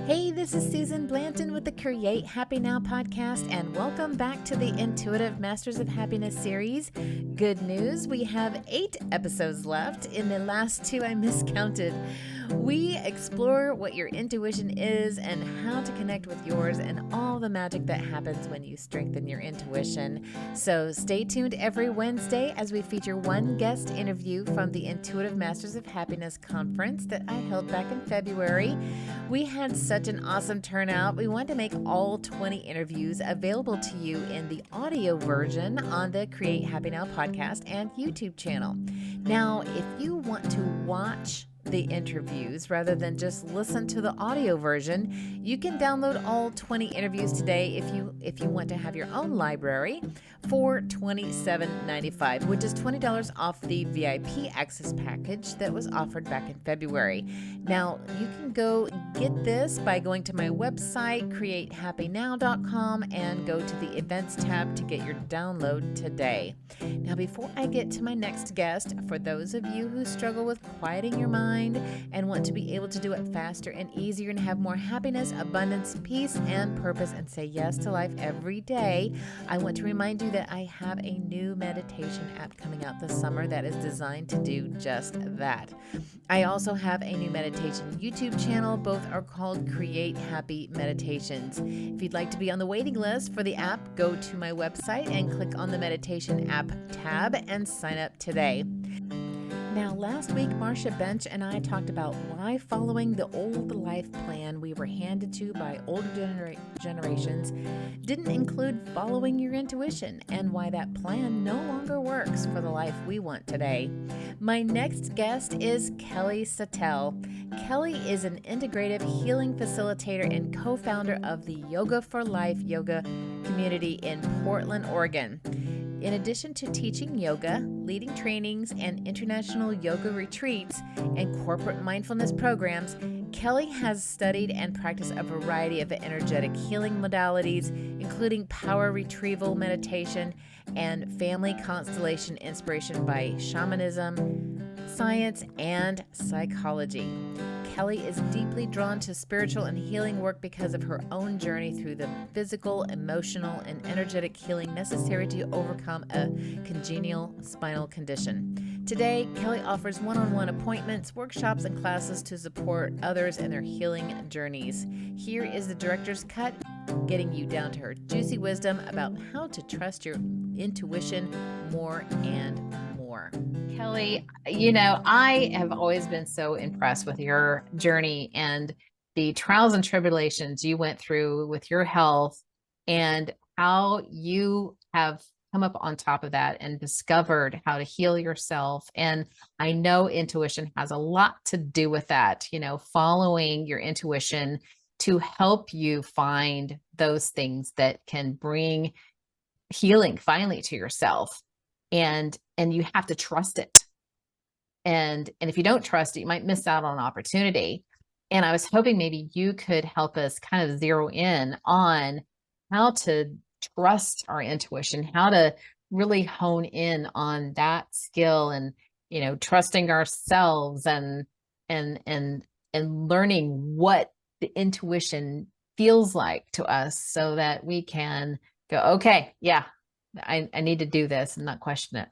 Hey, this is Susan Blanton with the Create Happy Now podcast, and welcome back to the Intuitive Masters of Happiness series. Good news, we have 8 episodes left. In the last 2, I miscounted. We explore what your intuition is and how to connect with yours and all the magic that happens when you strengthen your intuition. So stay tuned every Wednesday as we feature one guest interview from the Intuitive Masters of Happiness conference that I held back in February. We had such an awesome turnout. We wanted to make all 20 interviews available to you in the audio version on the Create Happy Now podcast and YouTube channel. Now, if you want to watch the interviews rather than just listen to the audio version, you can download all 20 interviews today if you want to have your own library for $27.95, which is $20 off the VIP access package that was offered back in February. Now, you can go get this by going to my website, createhappynow.com, and go to the events tab to get your download today. Now, before I get to my next guest, for those of you who struggle with quieting your mind and want to be able to do it faster and easier and have more happiness, abundance, peace, and purpose, and say yes to life every day, I want to remind you that I have a new meditation app coming out this summer that is designed to do just that. I also have a new meditation YouTube channel. Both are called Create Happy Meditations. If you'd like to be on the waiting list for the app, go to my website and click on the meditation app tab and sign up today. Now, last week, Marcia Bench and I talked about why following the old life plan we were handed to by older generations didn't include following your intuition, and why that plan no longer works for the life we want today. My next guest is Kelly Suttell. Kelly is an integrative healing facilitator and co-founder of the Yoga for Life yoga community in Portland, Oregon. In addition to teaching yoga, leading trainings and international yoga retreats, and corporate mindfulness programs, Kelly has studied and practiced a variety of energetic healing modalities, including power retrieval meditation and family constellation inspiration by shamanism, science, and psychology. Kelly is deeply drawn to spiritual and healing work because of her own journey through the physical, emotional, and energetic healing necessary to overcome a congenital spinal condition. Today, Kelly offers one-on-one appointments, workshops, and classes to support others in their healing journeys. Here is the director's cut, getting you down to her juicy wisdom about how to trust your intuition more and more. Kelly, I have always been so impressed with your journey and the trials and tribulations you went through with your health, and how you have come up on top of that and discovered how to heal yourself. And I know intuition has a lot to do with that, following your intuition to help you find those things that can bring healing finally to yourself. And you have to trust it. And if you don't trust it, you might miss out on an opportunity. And I was hoping maybe you could help us kind of zero in on how to trust our intuition, how to really hone in on that skill, and, trusting ourselves and learning what the intuition feels like to us, so that we can go, okay, yeah, I need to do this and not question it.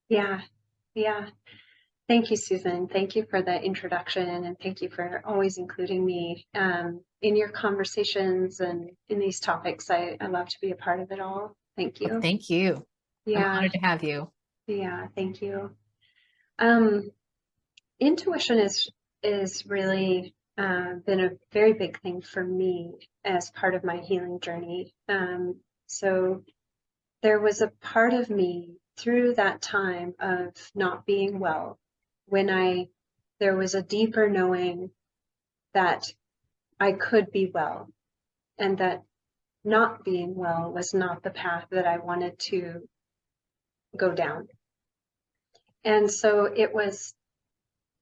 Yeah. Thank you, Susan. Thank you for the introduction, and thank you for always including me in your conversations and in these topics. I love to be a part of it all. Thank you. Well, thank you. Yeah. I'm honored to have you. Yeah, thank you. Intuition is really been a very big thing for me as part of my healing journey. So there was a part of me through that time of not being well, when there was a deeper knowing that I could be well, and that not being well was not the path that I wanted to go down. And so it was,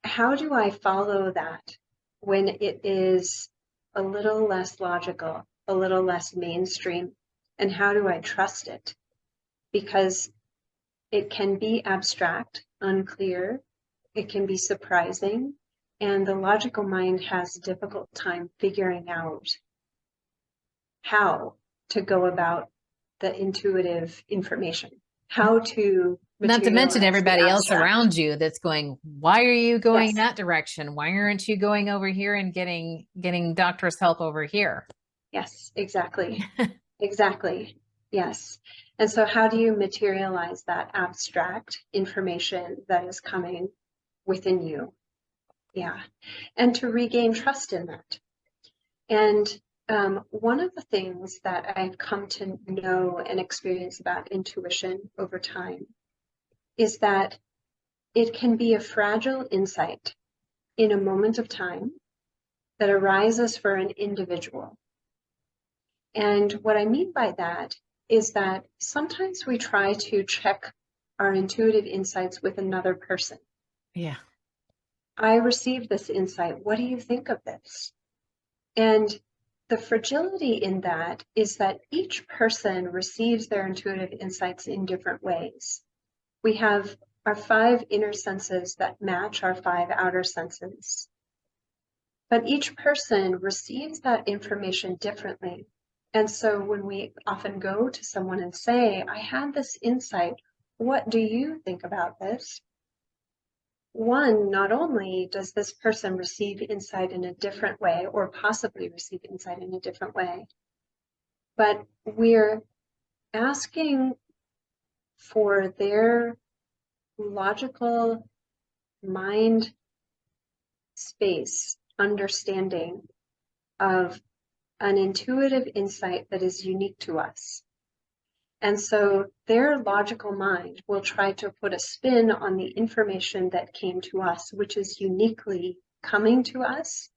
how do I follow that when it is a little less logical, a little less mainstream, and how do I trust it? Because it can be abstract, unclear, it can be surprising, And the logical mind has a difficult time figuring out how to go about the intuitive information, how to Not to mention materialize the everybody else abstract. around you that's going, why are you going Yes, that direction? Why aren't you going over here and getting doctor's help over here? yes, exactly. Exactly. Yes. And so how do you materialize that abstract information that is coming within you? Yeah. And to regain trust in that. And one of the things that I've come to know and experience about intuition over time is that it can be a fragile insight in a moment of time that arises for an individual. And what I mean by that is that sometimes we try to check our intuitive insights with another person. Yeah. I received this insight. What do you think of this? And the fragility in that is that each person receives their intuitive insights in different ways. We have our 5 inner senses that match our 5 outer senses. But each person receives that information differently. And so when we often go to someone and say, I had this insight, what do you think about this? One, not only does this person receive insight in a different way, or possibly receive insight in a different way, but we're asking for their logical mind space understanding of an intuitive insight that is unique to us. And so their logical mind will try to put a spin on the information that came to us, which is uniquely coming to us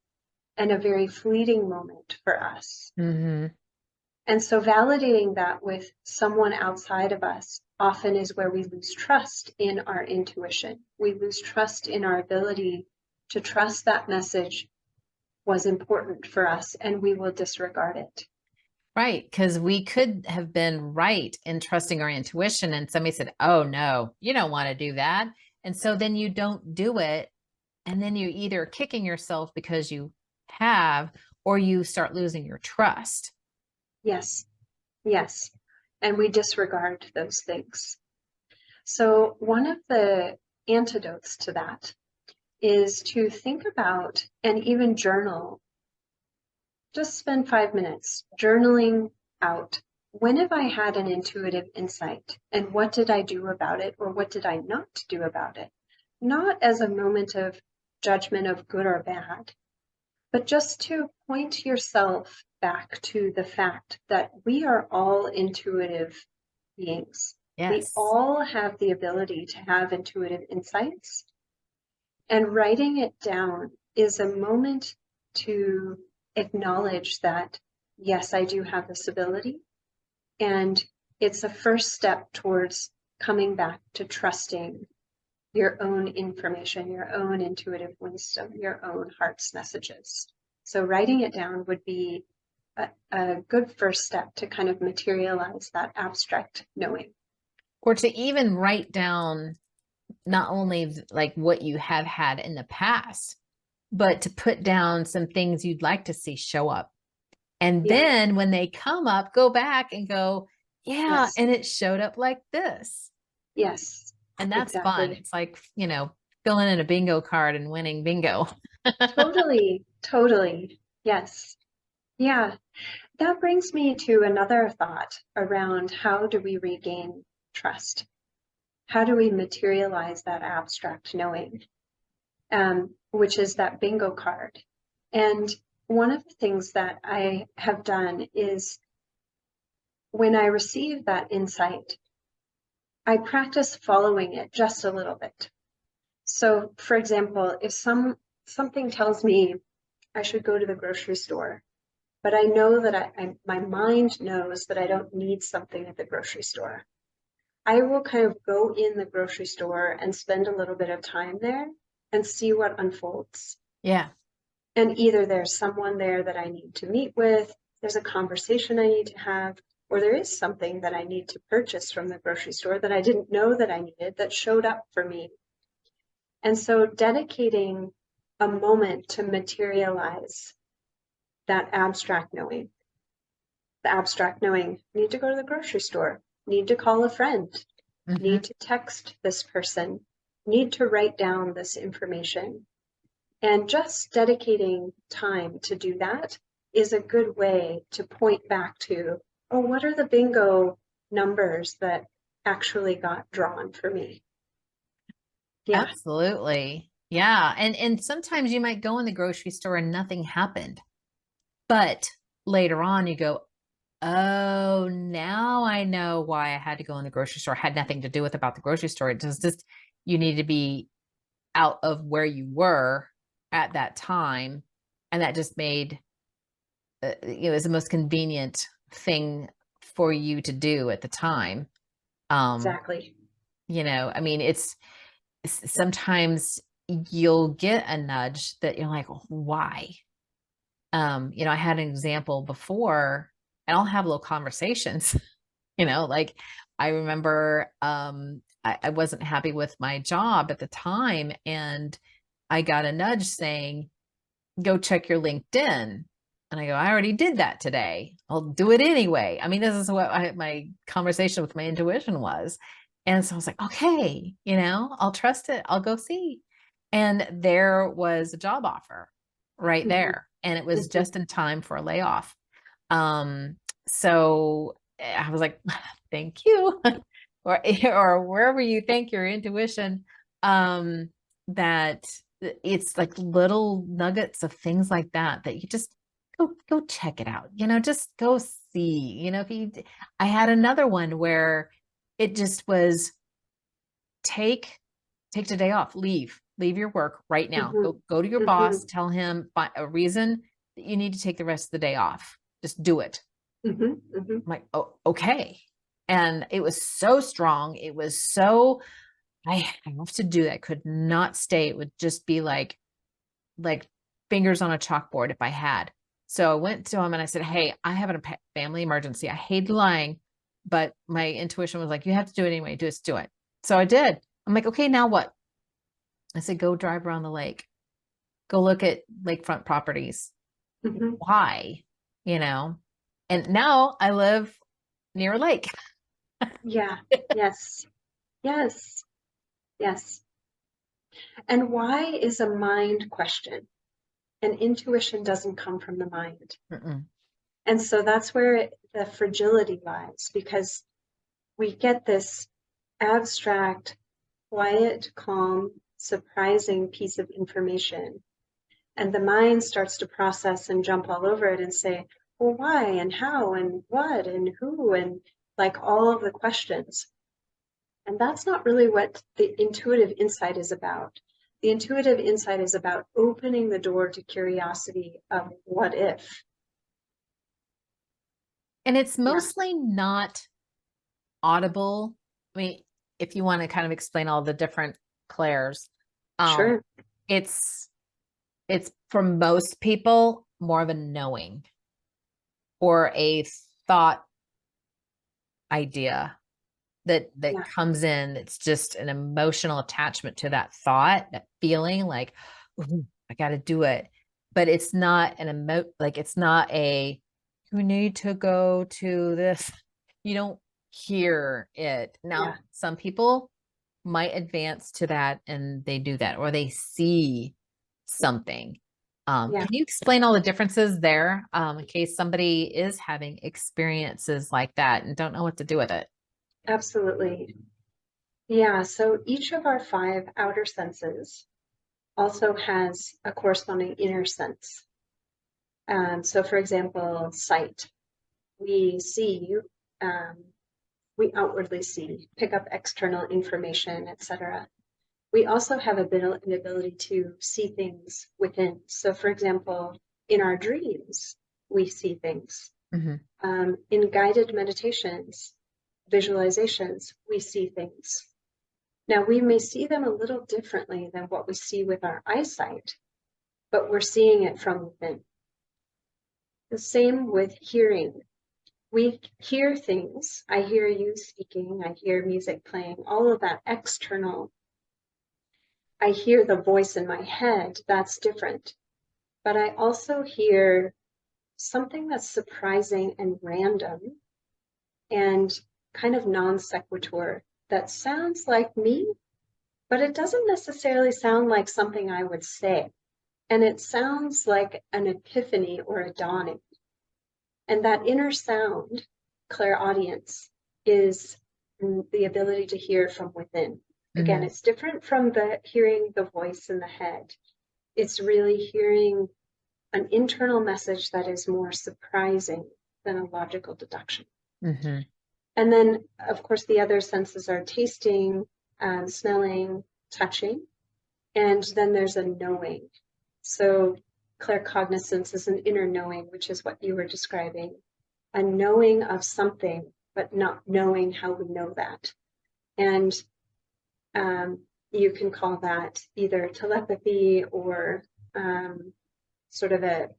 and a very fleeting moment for us. Mm-hmm. And so validating that with someone outside of us often is where we lose trust in our intuition. We lose trust in our ability to trust that message was important for us, and we will disregard it. Right. Because we could have been right in trusting our intuition. And somebody said, oh, no, you don't want to do that. And so then you don't do it. And then you either kicking yourself because you have, or you start losing your trust. Yes, yes. And we disregard those things. So one of the antidotes to that is to think about and even journal. Just spend 5 minutes journaling out. When have I had an intuitive insight? And what did I do about it? Or what did I not do about it? Not as a moment of judgment of good or bad, but just to point yourself back to the fact that we are all intuitive beings. We Yes. all have the ability to have intuitive insights. And writing it down is a moment to acknowledge that, yes, I do have this ability. And it's a first step towards coming back to trusting your own information, your own intuitive wisdom, your own heart's messages. So writing it down would be a good first step to kind of materialize that abstract knowing. Or to even write down not only like what you have had in the past, but to put down some things you'd like to see show up. And Yeah. then when they come up, go back and go, yeah, Yes. and it showed up like this. Yes. And that's fun. Exactly. It's like, filling in a bingo card and winning bingo. Totally. Totally. Yes. Yeah. That brings me to another thought around how do we regain trust? How do we materialize that abstract knowing, which is that bingo card? And one of the things that I have done is when I receive that insight, I practice following it just a little bit. So, for example, if something tells me I should go to the grocery store, but I know that my mind knows that I don't need something at the grocery store, I will kind of go in the grocery store and spend a little bit of time there and see what unfolds. Yeah. And either there's someone there that I need to meet with, there's a conversation I need to have, or there is something that I need to purchase from the grocery store that I didn't know that I needed that showed up for me. And so dedicating a moment to materialize that abstract knowing. The abstract knowing, need to go to the grocery store, need to call a friend, need to text this person, need to write down this information. And just dedicating time to do that is a good way to point back to, oh, what are the bingo numbers that actually got drawn for me? Yeah. Absolutely. Yeah. And sometimes you might go in the grocery store and nothing happened. But later on you go, oh, now I know why I had to go in the grocery store. It had nothing to do with about the grocery store. It was just you need to be out of where you were at that time. And that just made it was the most convenient thing for you to do at the time. Exactly. I mean, it's sometimes you'll get a nudge that you're like, why? I had an example before, and I'll have little conversations, like I remember I wasn't happy with my job at the time, and I got a nudge saying, go check your LinkedIn. And I go, I already did that today. I'll do it anyway. I mean, this is what my conversation with my intuition was. And so I was like, okay, I'll trust it. I'll go see. And there was a job offer right there. And it was just in time for a layoff. So I was like, thank you. or wherever you thank your intuition, that it's like little nuggets of things like that you just go check it out, just go see, I had another one where it just was take the day off, leave your work right now, go to your boss, tell him a reason that you need to take the rest of the day off, just do it. I'm like, oh, okay. And it was so strong, it was so, I have to do that, could not stay. It would just be like fingers on a chalkboard if I had. So I went to him and I said, hey, I have a family emergency. I hate lying, but my intuition was like, you have to do it anyway. Just do it. So I did. I'm like, okay, now what? I said, go drive around the lake. Go look at lakefront properties. Why? And now I live near a lake. Yeah. Yes. Yes. Yes. And why is a mind question? And intuition doesn't come from the mind. And so that's where the fragility lies, because we get this abstract, quiet, calm, surprising piece of information. And the mind starts to process and jump all over it and say, well, why and how and what and who, and like all of the questions. And that's not really what the intuitive insight is about. The intuitive insight is about opening the door to curiosity of what if. And it's mostly not audible. I mean, if you want to kind of explain all the different players, Sure. It's for most people more of a knowing or a thought idea that comes in. It's just an emotional attachment to that thought, that feeling like, I got to do it. But it's not it's not a, you need to go to this. You don't hear it. Now, some people might advance to that and they do that, or they see something. Can you explain all the differences there, in case somebody is having experiences like that and don't know what to do with it? Absolutely. Yeah, so each of our 5 outer senses also has a corresponding inner sense. So for example, sight. We see, we outwardly see, pick up external information, etc. We also have an ability to see things within. So for example, in our dreams, we see things. In guided meditations, visualizations, we see things. Now, we may see them a little differently than what we see with our eyesight, but we're seeing it from within. The same with hearing. We hear things. I hear you speaking, I hear music playing, all of that external. I hear the voice in my head, that's different. But I also hear something that's surprising and random and kind of non sequitur that sounds like me, but it doesn't necessarily sound like something I would say. And it sounds like an epiphany or a dawning. And that inner sound, clairaudience, is the ability to hear from within. Again, it's different from the hearing the voice in the head. It's really hearing an internal message that is more surprising than a logical deduction. Mm-hmm. And then, of course, the other senses are tasting, smelling, touching, and then there's a knowing. So claircognizance is an inner knowing, which is what you were describing, a knowing of something, but not knowing how we know that. And you can call that either telepathy or sort of a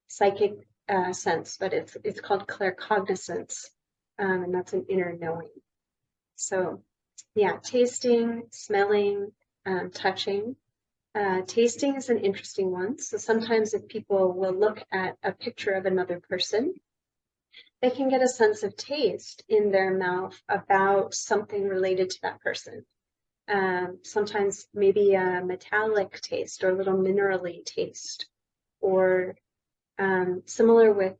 psychic sense, but it's called claircognizance, and that's an inner knowing. So yeah, tasting, smelling, touching. Tasting is an interesting one. So sometimes if people will look at a picture of another person, they can get a sense of taste in their mouth about something related to that person. Sometimes maybe a metallic taste or a little minerally taste, or similar with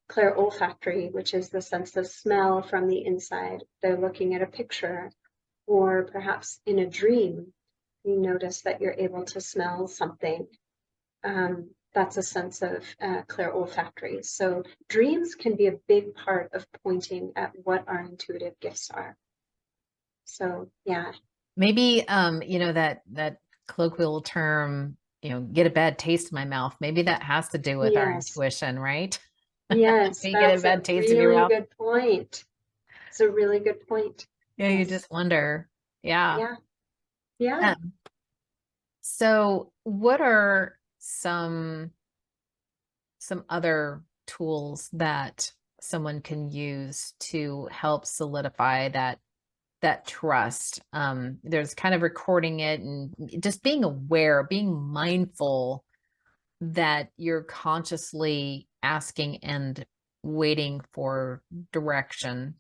clairolfactory, which is the sense of smell from the inside. They're looking at a picture, or perhaps in a dream, you notice that you're able to smell something. That's a sense of clairolfactory. So dreams can be a big part of pointing at what our intuitive gifts are. So yeah. Maybe that colloquial term, get a bad taste in my mouth. Maybe that has to do with our Yes. intuition, right? Yes, You get a that's a bad taste in your really mouth. good point. It's a really good point. Yeah, you just wonder. Yeah. Yeah. Yeah. So what are some other tools that someone can use to help solidify that trust? There's kind of recording it and just being aware, being mindful that you're consciously asking and waiting for direction,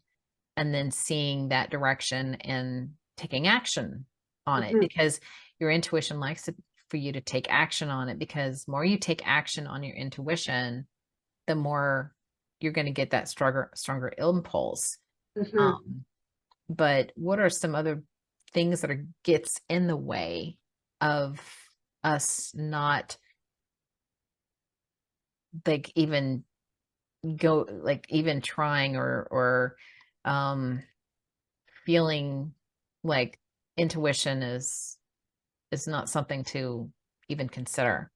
and then seeing that direction and taking action on it, because your intuition likes for you to take action on it, because more you take action on your intuition, the more you're going to get that stronger impulse. But what are some other things that gets in the way of us not even trying or feeling like intuition is not something to even consider?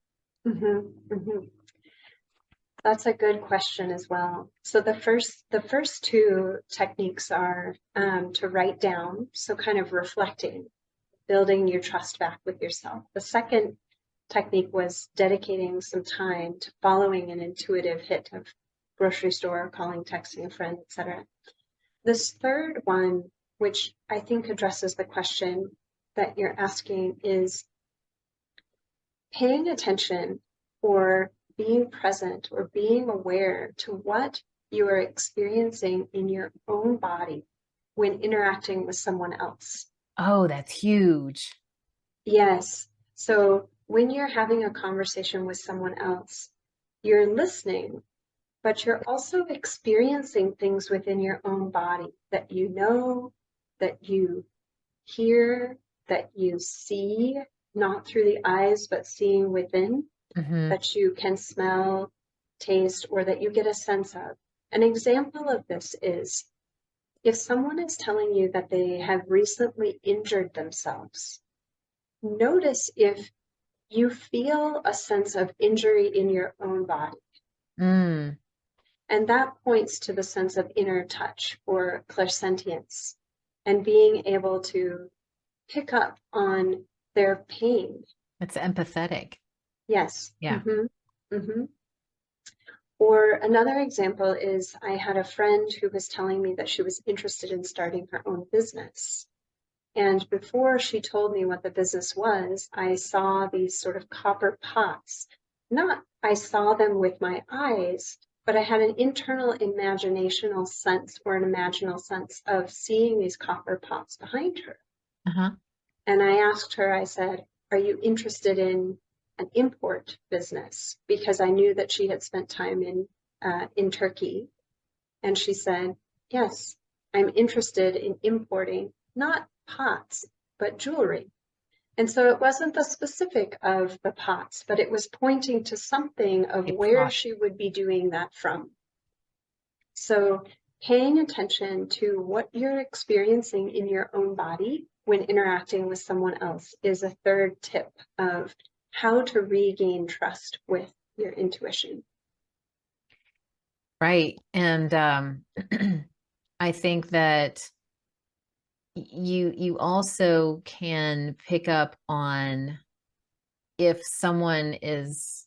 That's a good question as well. So the first two techniques are to write down, so kind of reflecting, building your trust back with yourself. The second technique was dedicating some time to following an intuitive hit of grocery store, calling, texting a friend, etc. This third one, which I think addresses the question that you're asking, is paying attention or being present or being aware to what you are experiencing in your own body when interacting with someone else. Oh, that's huge. Yes. So when you're having a conversation with someone else, you're listening, but you're also experiencing things within your own body that you know, that you hear, that you see, not through the eyes, but seeing within, that you can smell, taste, or that you get a sense of. An example of this is if someone is telling you that they have recently injured themselves, notice if you feel a sense of injury in your own body. And that points to the sense of inner touch or clairsentience and being able to pick up on their pain. It's empathetic. Yes. Yeah. Or another example is I had a friend who was telling me that she was interested in starting her own business. And before she told me what the business was, I saw these sort of copper pots. Not, I saw them with my eyes, but I had an internal imaginational sense or an imaginal sense of seeing these copper pots behind her. Uh-huh. And I asked her, I said, are you interested in an import business? Because I knew that she had spent time in Turkey. And she said, yes, I'm interested in importing not pots, but jewelry. And so it wasn't the specific of the pots, but it was pointing to something of A where product. she would be doing that from. So paying attention to what you're experiencing in your own body when interacting with someone else is a third tip of how to regain trust with your intuition. Right. And I think that you also can pick up on if someone is,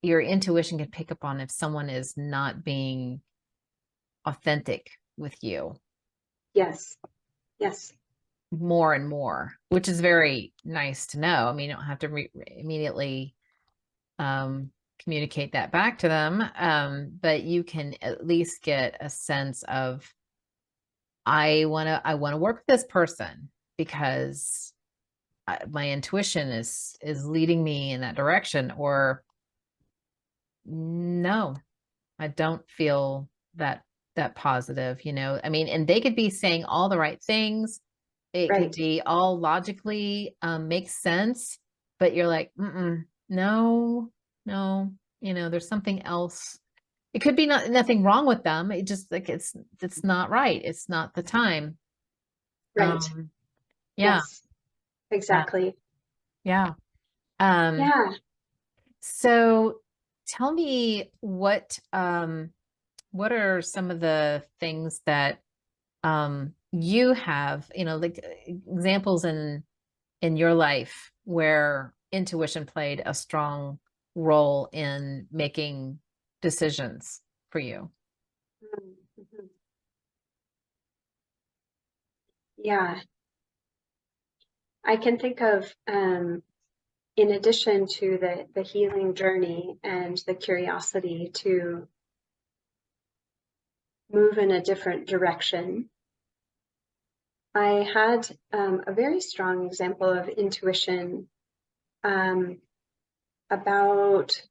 your intuition can pick up on if someone is not being authentic with you Yes, yes, more and more, which is very nice to know. I mean, you don't have to immediately communicate that back to them, but you can at least get a sense of, I want to work with this person because my intuition is leading me in that direction, or no, I don't feel that positive, you know. I mean, and they could be saying all the right things. It could right, be all logically makes sense, but you're like, no, no, you know, there's something else. It could be nothing wrong with them. It just like it's not right. It's not the time. right. Um, yeah, Yes, uh, exactly. yeah. Um, Yeah. so tell me what are some of the things that you have, you know, like examples in your life where intuition played a strong role in making decisions for you? Mhm. Yeah, I can think of, in addition to the healing journey and the curiosity to move in a different direction, I had a very strong example of intuition um, about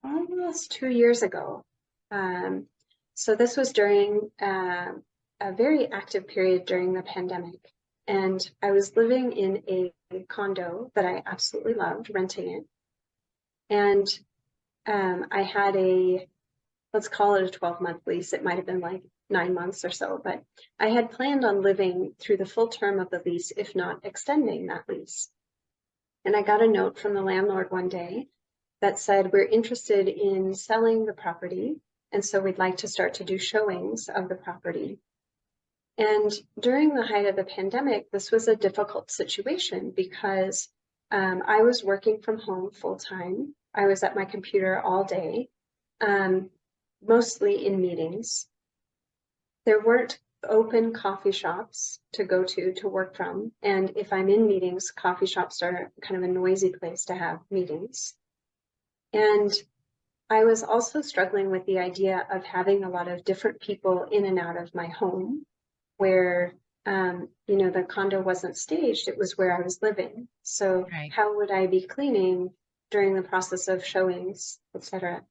almost 2 years ago. Um, so this was during a very active period during the pandemic. And I was living in a condo that I absolutely loved, renting it. And I had let's call it a 12-month lease. It might have been like 9 months or so, but I had planned on living through the full term of the lease, if not extending that lease. And I got a note from the landlord one day that said, we're interested in selling the property. And so we'd like to start to do showings of the property. And during the height of the pandemic, this was a difficult situation because I was working from home full time. I was at my computer all day, mostly in meetings. There weren't open coffee shops to go to work from. And if I'm in meetings, coffee shops are kind of a noisy place to have meetings. And I was also struggling with the idea of having a lot of different people in and out of my home where, the condo wasn't staged, it was where I was living. So Right. how would I be cleaning during the process of showings, etc.?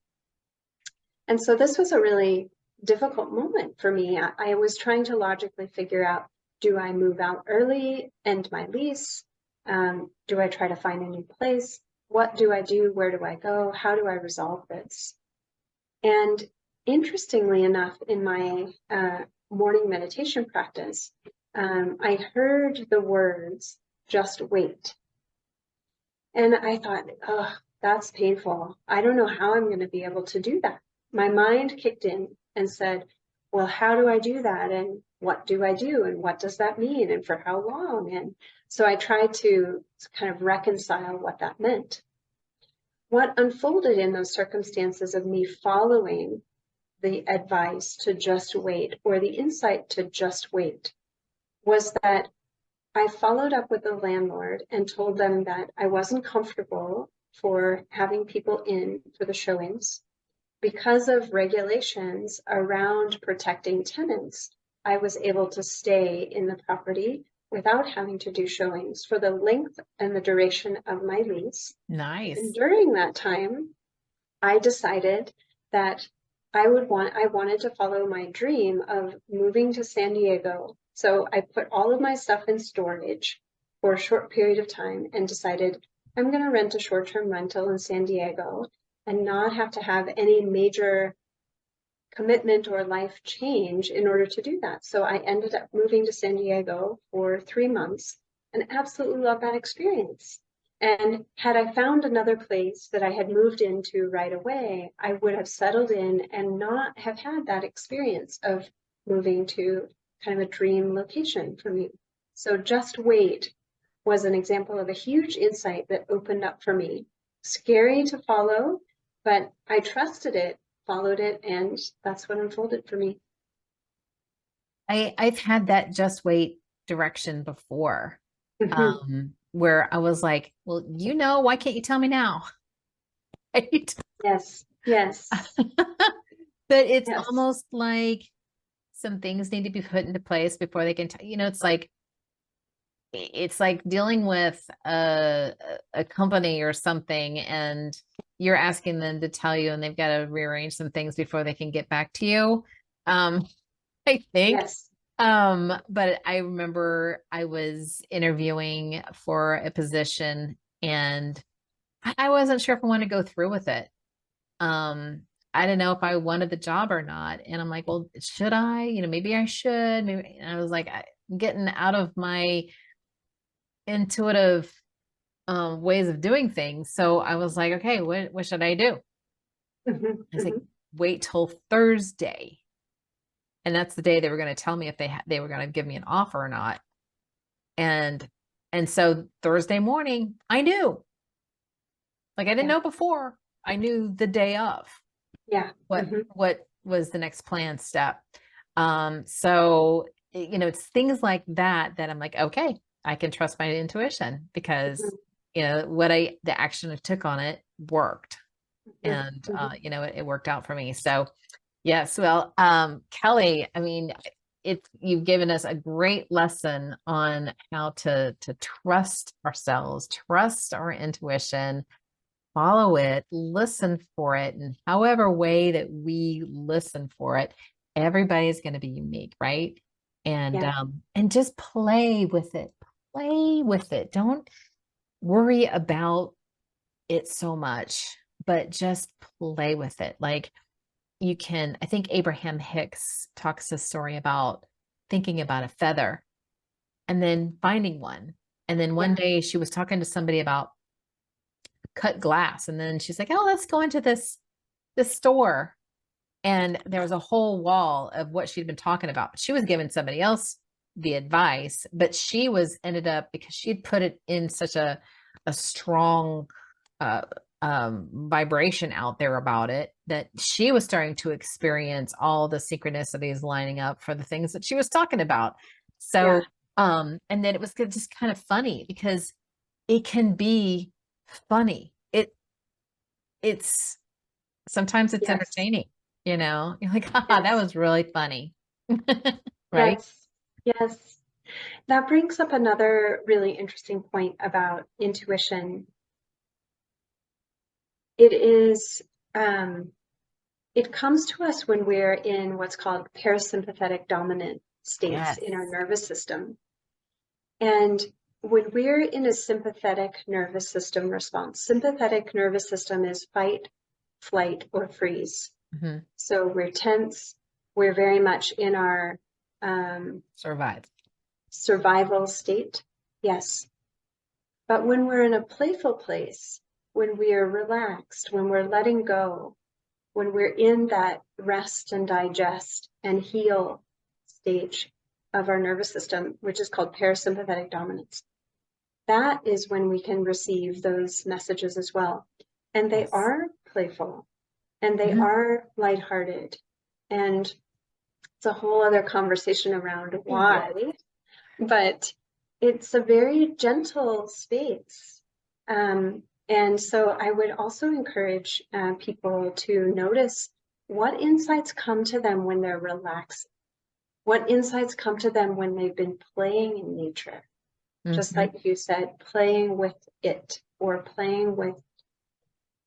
And so this was a really difficult moment for me. I was trying to logically figure out, do I move out early, end my lease? Do I try to find a new place? What do I do? Where do I go? How do I resolve this? And interestingly enough, in my morning meditation practice, I heard the words, just wait. And I thought, oh, that's painful. I don't know how I'm going to be able to do that. My mind kicked in and said, well, how do I do that? And what do I do? And what does that mean? And for how long? And so I tried to kind of reconcile what that meant. What unfolded in those circumstances of me following the advice to just wait, or the insight to just wait, was that I followed up with the landlord and told them that I wasn't comfortable for having people in for the showings. Because of regulations around protecting tenants, I was able to stay in the property without having to do showings for the length and the duration of my lease. Nice. And during that time, I decided that I wanted to follow my dream of moving to San Diego. So I put all of my stuff in storage for a short period of time and decided I'm going to rent a short-term rental in San Diego and not have to have any major commitment or life change in order to do that. So I ended up moving to San Diego for 3 months and absolutely loved that experience. And had I found another place that I had moved into right away, I would have settled in and not have had that experience of moving to kind of a dream location for me. So Just Wait was an example of a huge insight that opened up for me. Scary to follow, but I trusted it, followed it, and that's what unfolded for me. I've had that just wait direction before, Mhm. where I was like, well, why can't you tell me now? Right? Yes, yes, But it's yes, almost like some things need to be put into place before they can tell, it's like dealing with a company or something, and you're asking them to tell you, and they've got to rearrange some things before they can get back to you. Um, I think. yes. But I remember I was interviewing for a position, and I wasn't sure if I wanted to go through with it. I didn't know if I wanted the job or not. And I'm like, well, should I? Maybe I should. Maybe. And I was like, I'm getting out of my intuitive ways of doing things. So I was like, okay, what should I do? Mhm, I was like, mhm. wait till Thursday. And that's the day they were going to tell me if they were going to give me an offer or not. And so Thursday morning, I knew. Like I didn't Yeah, know before. I knew the day of yeah. what Mhm, what was the next plan step. So it's things like that that I'm like, okay, I can trust my intuition because mhm, the action I took on it worked, mhm, and mhm. it worked out for me. So yes, well, Kelly, I mean, you've given us a great lesson on how to trust ourselves, trust our intuition, follow it, listen for it, and however way that we listen for it, everybody's going to be unique, right? Yeah, And just play with it. Play with it. Don't worry about it so much, but just play with it. Like I think Abraham Hicks talks a story about thinking about a feather and then finding one. And then one yeah, day she was talking to somebody about cut glass. And then she's like, oh, let's go into this store. And there was a whole wall of what she'd been talking about. But she was giving somebody else the advice, but she was ended up because she'd put it in such a strong uh, vibration out there about it that she was starting to experience all the synchronicities lining up for the things that she was talking about. yeah. So, and then it was just kind of funny because it can be funny. It's sometimes it's Yes, entertaining, you're like, haha, that yes, was really funny. Right? yes, yes. That brings up another really interesting point about intuition. It is, um, it comes to us when we're in what's called parasympathetic dominant states Yes. in our nervous system. And when we're in a sympathetic nervous system response, sympathetic nervous system is fight, flight, or freeze. Mhm. So we're tense, we're very much in our Survive. survival state. Yes. But when we're in a playful place, when we are relaxed, when we're letting go, when we're in that rest and digest and heal stage of our nervous system, which is called parasympathetic dominance, that is when we can receive those messages as well. And they Yes. are playful and they Mhm. are lighthearted. And it's a whole other conversation around Yes. why. But it's a very gentle space. And so I would also encourage people to notice what insights come to them when they're relaxed, what insights come to them when they've been playing in nature, just Mm-hmm. like you said, playing with it or playing with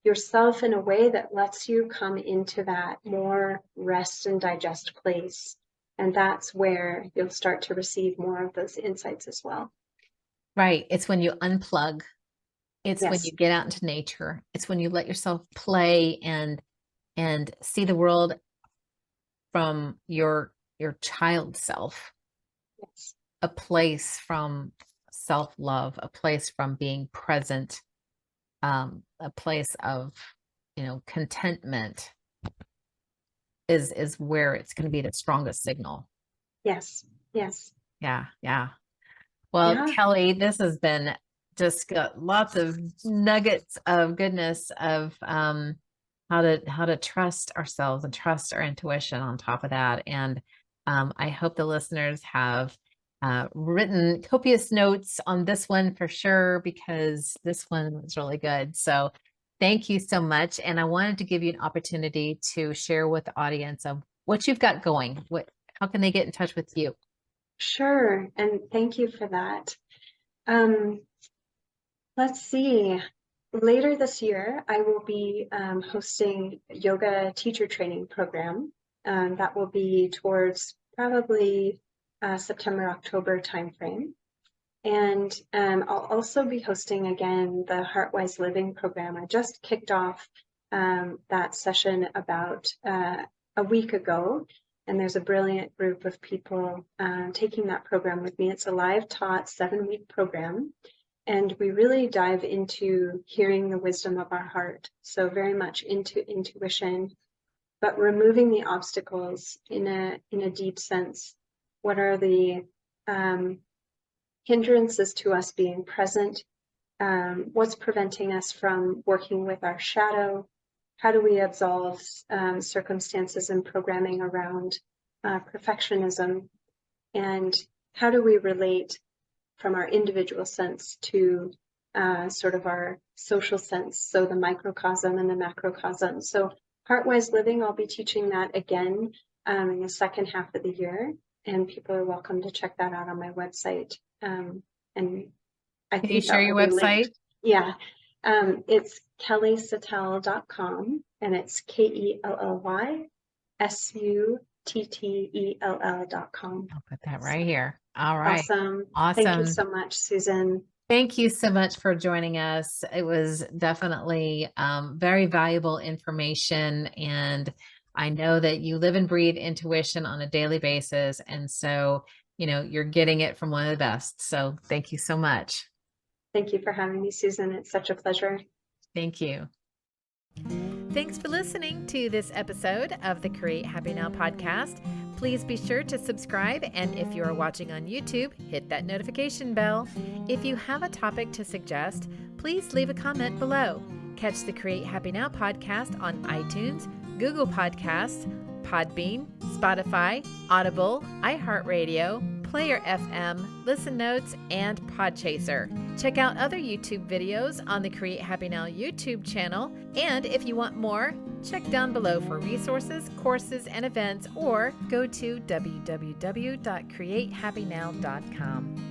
yourself in a way that lets you come into that more rest and digest place. And that's where you'll start to receive more of those insights as well. Right. It's when you unplug. It's when you Yes. get out into nature. It's when you let yourself play and see the world from your child self, Yes. a place from self-love, a place from being present, a place of, contentment is where it's going to be the strongest signal. Yes. Yes. Yeah, yeah. Well, Yeah. Kelly, this has been just got lots of nuggets of goodness of how to trust ourselves and trust our intuition on top of that. And I hope the listeners have written copious notes on this one for sure, because this one was really good. So thank you so much. And I wanted to give you an opportunity to share with the audience of what you've got going. How can they get in touch with you? Sure. And thank you for that. Um, let's see. Later this year, I will be hosting a yoga teacher training program. That will be towards probably September, October timeframe. And I'll also be hosting again the Heartwise Living program. I just kicked off that session about a week ago, and there's a brilliant group of people taking that program with me. It's a live taught 7-week program, and we really dive into hearing the wisdom of our heart. So very much into intuition, but removing the obstacles in a deep sense. What are the hindrances to us being present? What's preventing us from working with our shadow? How do we absolve circumstances and programming around perfectionism? And how do we relate from our individual sense to sort of our social sense, so the microcosm and the macrocosm? So Heartwise Living, I'll be teaching that again in the second half of the year, and people are welcome to check that out on my website. And I Can you think share that your will be website? linked. Yeah. It's kellysuttell.com, and it's KELLYSUTTELL.com. I'll put that So right here. All right. awesome. Thank you Awesome. so much, Susan. Thank you so much for joining us. It was definitely very valuable information. And I know that you live and breathe intuition on a daily basis. And so, you're getting it from one of the best. So thank you so much. Thank you for having me, Susan. It's such a pleasure. Thank you. Thanks for listening to this episode of the Create Happy Now podcast. Please be sure to subscribe, and if you are watching on YouTube, hit that notification bell. If you have a topic to suggest, please leave a comment below. Catch the Create Happy Now podcast on iTunes, Google Podcasts, Podbean, Spotify, Audible, iHeartRadio, Player FM, Listen Notes, and Podchaser. Check out other YouTube videos on the Create Happy Now YouTube channel, and if you want more, check down below for resources, courses, and events, or go to www.createhappynow.com.